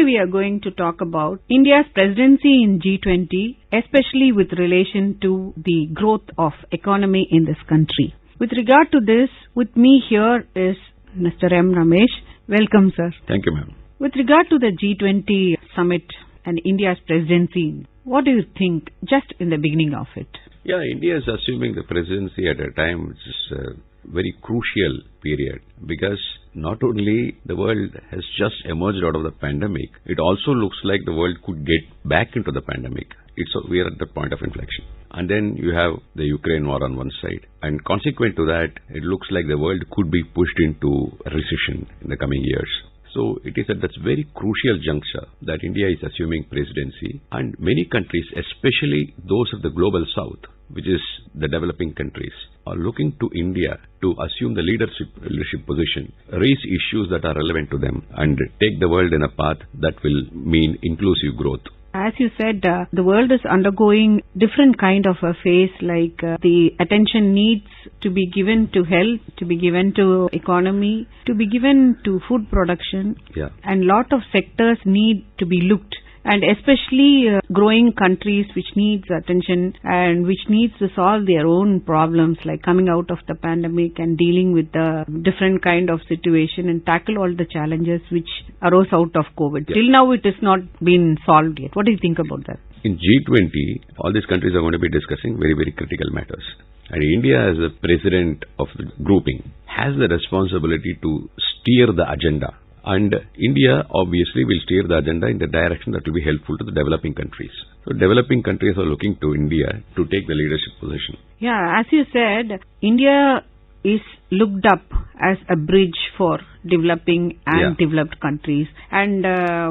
we are going to talk about India's presidency in G20, especially with relation to the growth of economy in this country. With regard to this, with me here is Mr. M. Ramesh. Welcome, sir. Thank you, ma'am. With regard to the G20 summit and India's presidency, what do you think just in the beginning of it? Yeah, India is assuming the presidency at a time which is a very crucial period because not only the world has just emerged out of the pandemic, it also looks like the world could get back into the pandemic. We are at the point of inflection. And then you have the Ukraine war on one side. And consequent to that, it looks like the world could be pushed into a recession in the coming years. So it is at that very crucial juncture that India is assuming presidency, and many countries, especially those of the global south, which is the developing countries, are looking to India to assume the leadership position, raise issues that are relevant to them, and take the world in a path that will mean inclusive growth. As you said, the world is undergoing different kind of a phase, like the attention needs to be given to health, to be given to economy, to be given to food production, and lot of sectors need to be looked. And especially growing countries which needs attention and which needs to solve their own problems, like coming out of the pandemic and dealing with the different kind of situation and tackle all the challenges which arose out of COVID. Till now it has not been solved yet. What do you think about that? In G20, all these countries are going to be discussing very, very critical matters. And India, as the president of the grouping, has the responsibility to steer the agenda. And India obviously will steer the agenda in the direction that will be helpful to the developing countries. So developing countries are looking to India to take the leadership position. Yeah, as you said, India is looked up as a bridge for developing and developed countries, and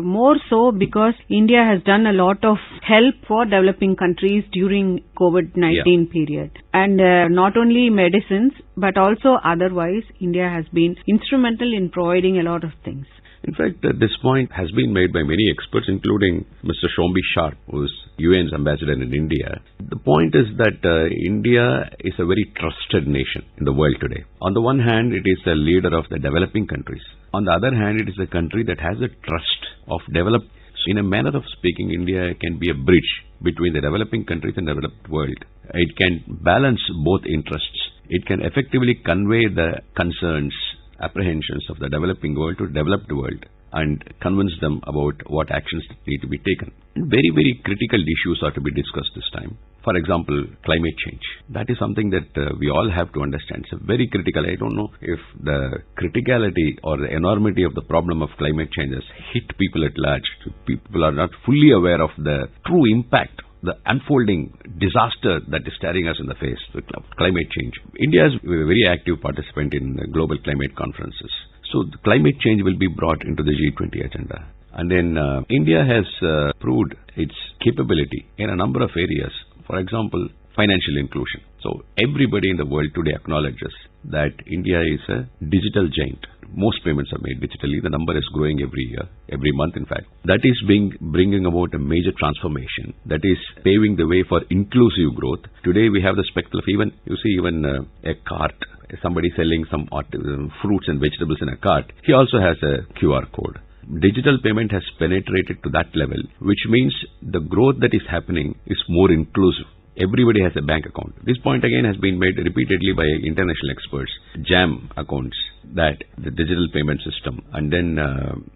more so because India has done a lot of help for developing countries during COVID-19 period, and not only medicines but also otherwise India has been instrumental in providing a lot of things. In fact, this point has been made by many experts, including Mr. Shombi Sharp, who is UN's ambassador in India. The point is that India is a very trusted nation in the world today. On the one hand, it is a leader of the developing countries. On the other hand, it is a country that has the trust of developed. In a manner of speaking, India can be a bridge between the developing countries and the developed world. It can balance both interests. It can effectively convey the concerns, apprehensions of the developing world to the developed world and convince them about what actions need to be taken. Very, very critical issues are to be discussed this time. For example, climate change. That is something that we all have to understand. It's very critical. I don't know if the criticality or the enormity of the problem of climate change has hit people at large. People are not fully aware of the true impact, the unfolding disaster that is staring us in the face, the climate change. India is a very active participant in global climate conferences. So the climate change will be brought into the G20 agenda. And then India has proved its capability in a number of areas. For example, financial inclusion. So everybody in the world today acknowledges that India is a digital giant. Most payments are made digitally. The number is growing every year, every month in fact. That is bringing about a major transformation. That is paving the way for inclusive growth. Today we have the spectacle of even a cart. Somebody selling some fruits and vegetables in a cart. He also has a QR code. Digital payment has penetrated to that level, which means the growth that is happening is more inclusive. Everybody has a bank account. This point again has been made repeatedly by international experts. JAM accounts, that the digital payment system. And then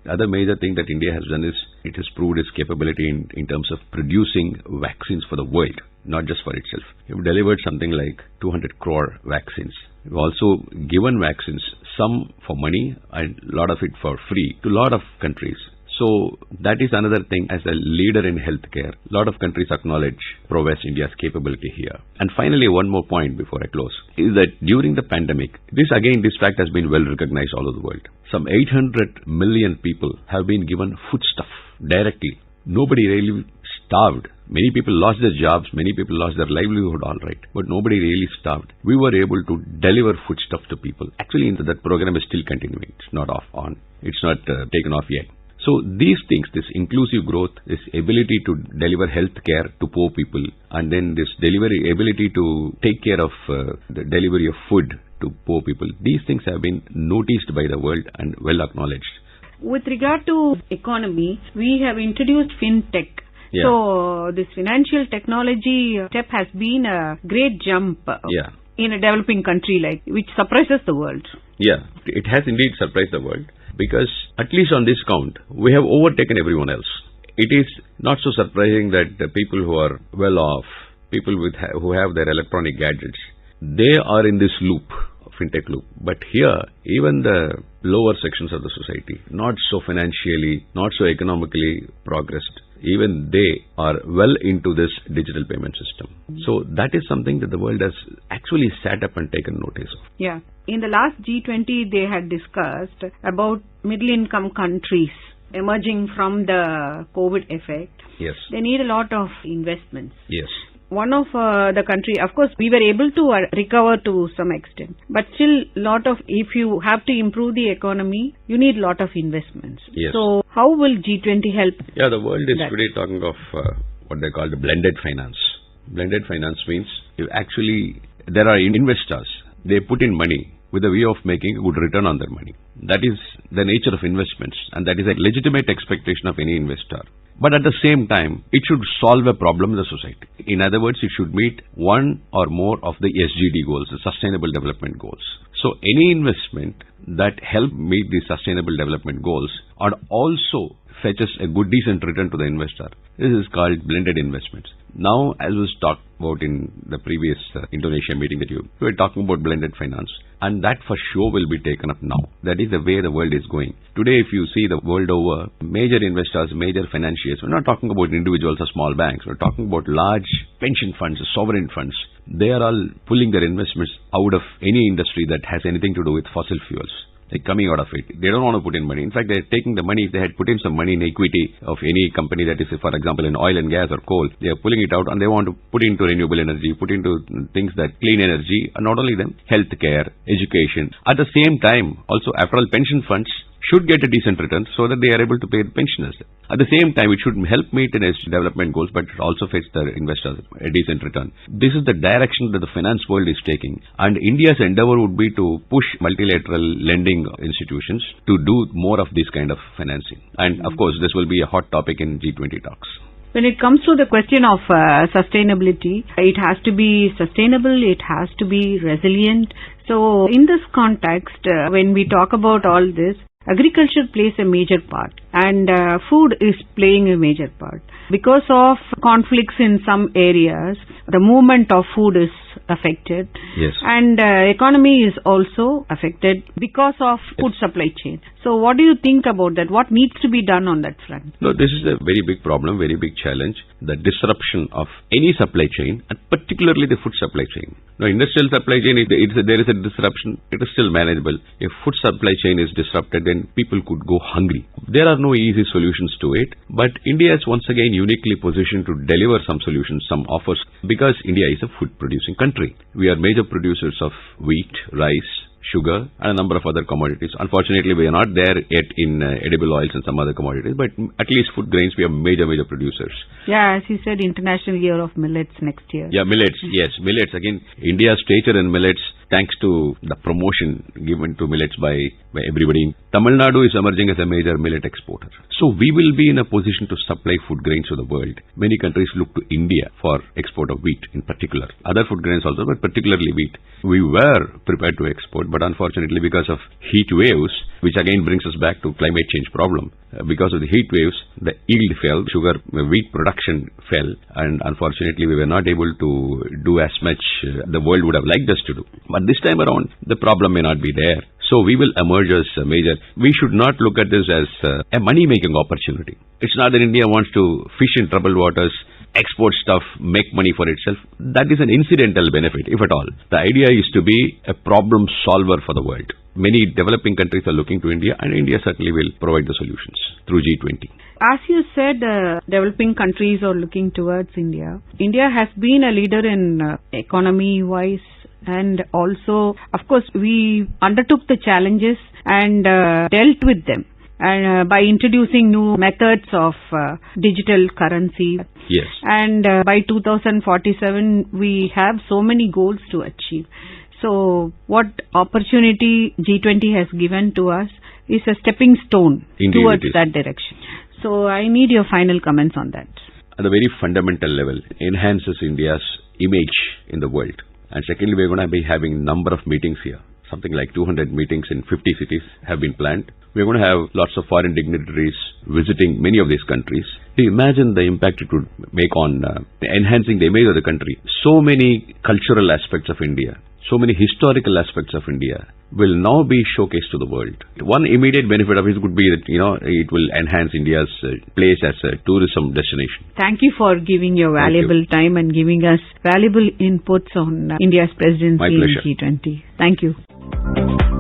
other major thing that India has done is it has proved its capability in terms of producing vaccines for the world, not just for itself. We've delivered something like 200 crore vaccines. We've also given vaccines, some for money and a lot of it for free, to a lot of countries. So that is another thing. As a leader in healthcare, a lot of countries acknowledge progress India's capability here. And finally, one more point before I close, is that during the pandemic, this fact has been well recognized all over the world. Some 800 million people have been given foodstuff directly. Nobody really starved. Many people lost their jobs, many people lost their livelihood, all right, but nobody really starved. We were able to deliver foodstuff to people. Actually, that program is still continuing. It's not It's not taken off yet. So these things, this inclusive growth, this ability to deliver health care to poor people, and then this ability to take care of the delivery of food to poor people, these things have been noticed by the world and well acknowledged. With regard to economy, we have introduced fintech. Yeah. So this financial technology step has been a great jump in a developing country which surprises the world. Yeah, it has indeed surprised the world because at least on this count, we have overtaken everyone else. It is not so surprising that the people who are well off, people who have their electronic gadgets, they are in this loop, fintech loop. But here, even the lower sections of the society, not so financially, not so economically progressed, even they are well into this digital payment system. So that is something that the world has actually sat up and taken notice of. Yeah. In the last G20, they had discussed about middle-income countries emerging from the COVID effect. Yes. They need a lot of investments. Yes. One of the country, of course, we were able to recover to some extent, but still if you have to improve the economy, you need a lot of investments. Yes. So how will G20 help? Yeah, the world is today talking of what they call the blended finance. Blended finance means there are investors, they put in money with a view of making a good return on their money. That is the nature of investments, and that is a legitimate expectation of any investor. But at the same time, it should solve a problem in the society. In other words, it should meet one or more of the SDG goals, the Sustainable Development Goals. So any investment that help meet the Sustainable Development Goals and also fetches a good decent return to the investor, this is called blended investments. Now, as was talked about in the previous Indonesia meeting we were talking about blended finance, and that for sure will be taken up now. That is the way the world is going. Today, if you see the world over, major investors, major financiers, we're not talking about individuals or small banks, we're talking about large pension funds, sovereign funds. They are all pulling their investments out of any industry that has anything to do with fossil fuels. They're coming out of it. They don't want to put in money. In fact, they're taking the money. If they had put in some money in equity of any company that is, for example, in oil and gas or coal, they are pulling it out and they want to put into renewable energy, put into things that clean energy, and not only them, healthcare, education. At the same time, also, after all, pension funds should get a decent return so that they are able to pay the pensioners. At the same time, it should help meet its development goals, but it also fetch the investors a decent return. This is the direction that the finance world is taking, and India's endeavor would be to push multilateral lending institutions to do more of this kind of financing. And of course, this will be a hot topic in G20 talks. When it comes to the question of sustainability, it has to be sustainable, it has to be resilient. So in this context, when we talk about all this, agriculture plays a major part, and food is playing a major part. Because of conflicts in some areas, the movement of food is affected. Yes. And economy is also affected because of food supply chain. So what do you think about that? What needs to be done on that front? No, this is a very big problem, very big challenge. The disruption of any supply chain, and particularly the food supply chain. Now, industrial supply chain, there is a disruption, it is still manageable. If food supply chain is disrupted, then people could go hungry. There are no easy solutions to it, but India is once again uniquely positioned to deliver some solutions, some offers, because India is a food-producing country. We are major producers of wheat, rice, sugar, and a number of other commodities. Unfortunately, we are not there yet in edible oils and some other commodities, but at least food grains, we are major producers. Yeah, as you said, International Year of Millets next year. Yeah, millets, yes, millets. Again, India's stature in millets, thanks to the promotion given to millets by everybody. Tamil Nadu is emerging as a major millet exporter. So we will be in a position to supply food grains to the world. Many countries look to India for export of wheat in particular. Other food grains also, but particularly wheat. We were prepared to export, but unfortunately because of heat waves, which again brings us back to climate change problem. Because of the heat waves, the yield fell, wheat production fell, and unfortunately we were not able to do as much the world would have liked us to do. But this time around, the problem may not be there. So we will emerge as a major. We should not look at this as a money-making opportunity. It's not that India wants to fish in troubled waters, export stuff, make money for itself. That is an incidental benefit, if at all. The idea is to be a problem solver for the world. Many developing countries are looking to India, and India certainly will provide the solutions through G20. As you said, developing countries are looking towards India. India has been a leader in economy-wise, and also, of course, we undertook the challenges and dealt with them. And by introducing new methods of digital currency. Yes. And by 2047, we have so many goals to achieve. So what opportunity G20 has given to us is a stepping stone Indeed towards it is. that direction. So I need your final comments on that. At the very fundamental level, enhances India's image in the world. And secondly, we're going to be having number of meetings here. Something like 200 meetings in 50 cities have been planned. We're going to have lots of foreign dignitaries visiting many of these countries. Do you imagine the impact it would make on enhancing the image of the country? So many cultural aspects of India, so many historical aspects of India will now be showcased to the world. One immediate benefit of it could be that, it will enhance India's place as a tourism destination. Thank you for giving your valuable time and giving us valuable inputs on India's presidency My pleasure. in G20. Thank you.